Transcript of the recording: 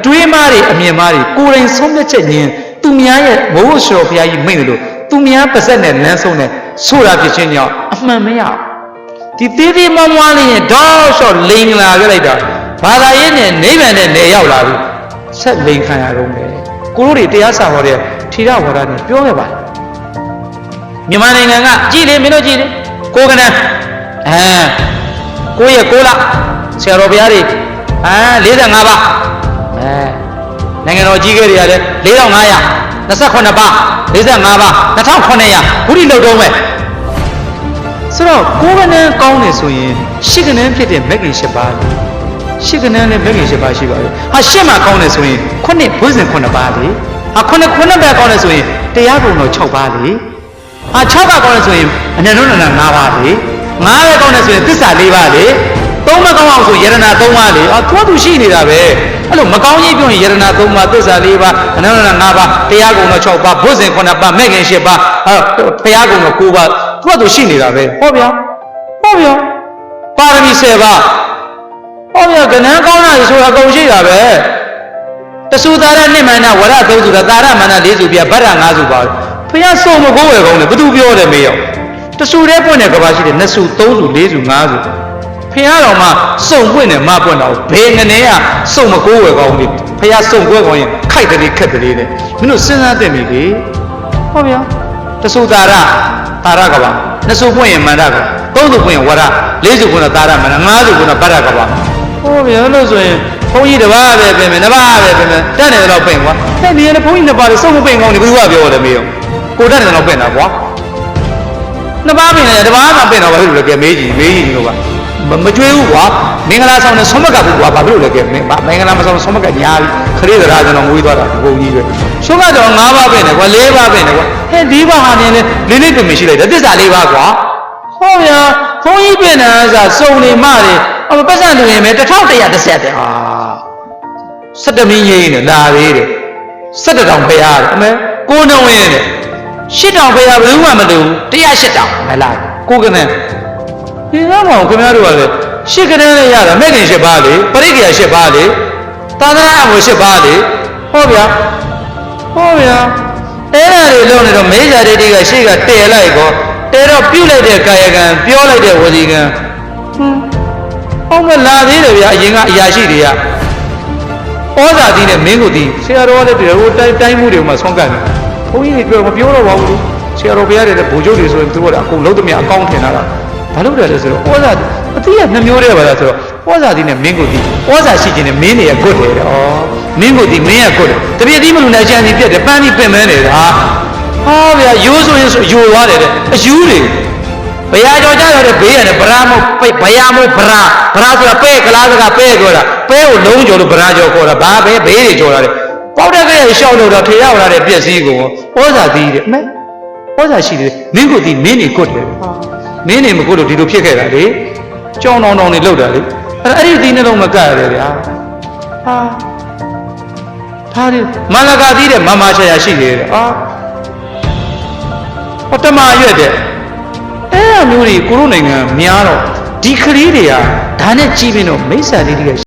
တွေးမားတွေအမြင်မားတွေကိုယ်တိုင်ဆုံးဖြတ်ချက်ညင်သူများရဲ့မိုးရှော်ဘုရားကြီးမိန့်တယ်လို့သူများပါဇက်နဲ့လမ်းဆုံးနဲ့ဆိုတာဖြစ်ခြင်းကြောင့်အမှန်မရဒီသေးသေးမွားမွားလေးရဲ့ဒေါက်လျှော့လိန်လာခဲ့လိုက်တာဘာသာရေးနဲ့နိဗ္ဗာန်နဲ့နေရောက်လာပြီဆက်လိန်ခံရတော့မယ်ကိုတို့တွေတရားစာဟောတဲ့ထေရဝါဒနဲ့ပြောခဲ့ပါတယ်မြန်မာနိုင်ငံကကြည်လေမင်းတို့ကြည်လေကိုကနန်းကိုရဲ့ကိုလဆရာတော်ဘုရားတွေ45ပါးနိုင်ငံတော်ကြီးခဲ့တွေကလည်း4528ပါး45ပါး2900ဘုရိလောက်တော့မဲ့ဆိုတော့ကိုကနန်းကောင်းတယ်ဆိုရင်ရှစ်ကနန်းဖြစ်တဲ့မဂ္ဂင်၈ပါးရှစ်ကနန်းနဲ့မဂ္ဂင်၈ပါးရှိပါရဲ့ဟာရှစ်မှာကောင်းတယ်ဆိုရင်ခုနှစ်ဘုဇင်9ပါးလေဟာခုနှစ်ပဲကောင်းတယ်ဆိုရင်တရားကုံတော်6ပါးလေဟာ6ပါးကောင်းတယ်ဆိုရင်အနန္တရဏ5ပါးလေ5ပဲကောင်းတယ်ဆိုရင်သစ္စာ4ပါးလေ3မကောင်းအောင်ဆိုယရဏ3ပါးလေသူကသူရှိနေတာပဲအဲ့လိုမကောင်းကြီးပြောရင်ယရဏ3ပါးသစ္စာ4ပါးအနန္တရဏ5ပါးတရားကုံတော်6ပါးဘုဇင်9ပါးမဂ္ဂင်8ပါးတရားကုံတော်9ပါးသူကသူရှိနေတာပဲဟောဗျာပါရမီ10ပါးဟောဗျာကနန်းကောင်းတာဆိုတာအကုန်ရှိတာပဲတဆူသာရနိမန္နဝရ3စုသာရမန္န4စုပြဗတ္တ5စုပါဖះစုံမကိုးဝယ်ကောင်းတယ်ဘသူပြောတယ်မေးရောတဆူတဲ့ပွင့်တဲ့ကဘာရှိတယ်2စု3စု4စု5စုဖះတော်မှာစုံပွင့်တယ်မပွင့်တော့ဘယ်ငနေကစုံမကိုးဝယ်ကောင်းပြီဖះစုံကိုးကောင်းရင်ခိုက်တယ်ခက်တယ်တဲ့မင်းတို့စဉ်းစားသင့်ပြီလေဟောဗျာတဆူသာရကဘာ2စုပွင့်ရင်မန္တက3စုပွင့်ရင်ဝရ4စုပွင့်တော့သာရမန္တ5စုပွင့်တော့ဗတ္တကဘာဟောဗျာလို့ဆိုရင်ဘုန်းကြီးတစ်ပါးပဲပြင်မယ်နှစ်ပါးပဲပြင်မယ်တတ်တယ်တော့ပြင်ကွာတဲ့နေရာဘုန်းကြီးနှစ်ပါးတွေစုံမပြင်ကောင်းနေဘယ်သူကပြောတယ်မေးရောကိုတတ်တယ်တော့ပြင်တာကွာနှစ်ပါးပြင်တယ်တစ်ပါးမှပြင်တော့ဘာဖြစ်လို့လဲကဲမေးကြည့်လို့ကမကြွေးဘူးကွာမင်္ဂလာဆောင်နဲ့ဆုံးမကဘူးကွာဘာဖြစ်လို့လဲကဲမင်္ဂလာမဆောင်ဆုံးမကညာပြီခရီးသရာကျွန်တော်ငွေသွားတာဘုန်းကြီးပဲဆုံးမတော့5ပါးပြင်တယ်ကွာ4ပါးပြင်တယ်ကွာဟဲ့ဒီပါဟာနေလေလေးတင်မရှိလိုက်တယ်သစ္စာ4ပါးကွာဟောဗျာဘုန်းကြီးပြင်တာကစုံနေမှတယ်ပတ်စံလူရင်ပဲ1130တဲ့17မင်းကြီးနဲ့လာသေးတယ်17တောင်ဖျားတယ်အမေကိုနှဝင်းတဲ့8တောင်ဖျားဘယ်သူမှမတူ108တောင်မလားကိုကနန်းဒီကမောင်ခင်ဗျားတို့ကလည်း8ကနန်းနဲ့ရတာမဲ့ခင်8ပါးလေပရိက္ခယာ8ပါးလေသာသနာ့အမှု8ပါးလေဟောဗျာအဲ့ဒါတွေလုံးနေတော့မေဇာဒိဋ္ဌိကရှေ့ကတည်လိုက်ကောတဲတော့ပြုတ်လိုက်တဲ့ကာယကံပြောလိုက်တဲ့ဝစီကံဟုတ်မလာသေးတယ်ဗျာအရင်ကအရာရှိတွေကဩဇာတိနဲ့မင်းကိုဒီဆရာတော်ကလည်းဒီဟိုတိုင်းမှုတွေမှာဆွမ်းကန်တယ်ဘုန်းကြီးတွေပြောမပြောတော့ပါဘူးဆရာတော်ဘုရားတွေလည်းဗိုလ်ချုပ်တွေဆိုရင်သူတို့ကအကုန်လုံးသမျှအကောင့်ထင်တာဘာလို့လဲဆိုတော့ဩဇာအတိရနှမျိုးတည်းပါလားဆိုတော့ဩဇာတိနဲ့မင်းကိုဒီဩဇာရှိခြင်းနဲ့မင်းတွေကွတ်တယ်ဩမင်းကိုဒီမင်းကကွတ်တယ်တပြည့်တိမလူနဲ့အချမ်းကြီးပြက်တယ်ပန်းပြီးပင်မန်းနေတာဟောဗျာရိုးဆိုရင်ယိုသွားတယ်တဲ့အယူတွေဘုရားကြောင့်ကြားရတဲ့ဘေးရတယ်ဗရာမို့ဘယာမို့ဗရာဆိုတာပဲကလားစကားပဲပြောတာပဲကိုလုံးကျော်လို့ဗရာကျော်ခေါ်တာဘာပဲဘေးတွေကျော်တာလေပေါက်တဲ့ကလေးရှောက်လို့တော့ထေရဝလာတဲ့ပြည့်စည်ကိုဩဇာသီးတယ်အမေဩဇာရှိတယ်မင်းကိုဒီမင်းနေကွတ်တယ်မင်းနေမကွတ်လို့ဒီလိုဖြစ်ခဲ့တာလေကြောင်းတောင်းနေလောက်တာလေအဲ့ဒီသီးနှလုံးမကရတယ်ဗျာဟာဒီမန္လကာသီးတဲ့မမရှာရှိတယ်ဟောတမရွက်တဲ့အဲ့အမျိုးတွေကိုရိုနိုင်ငံများတော့ဒီခရီးတွေကဒါနဲ့ကြီးပြီးတော့မိစ္ဆာလေးတွေက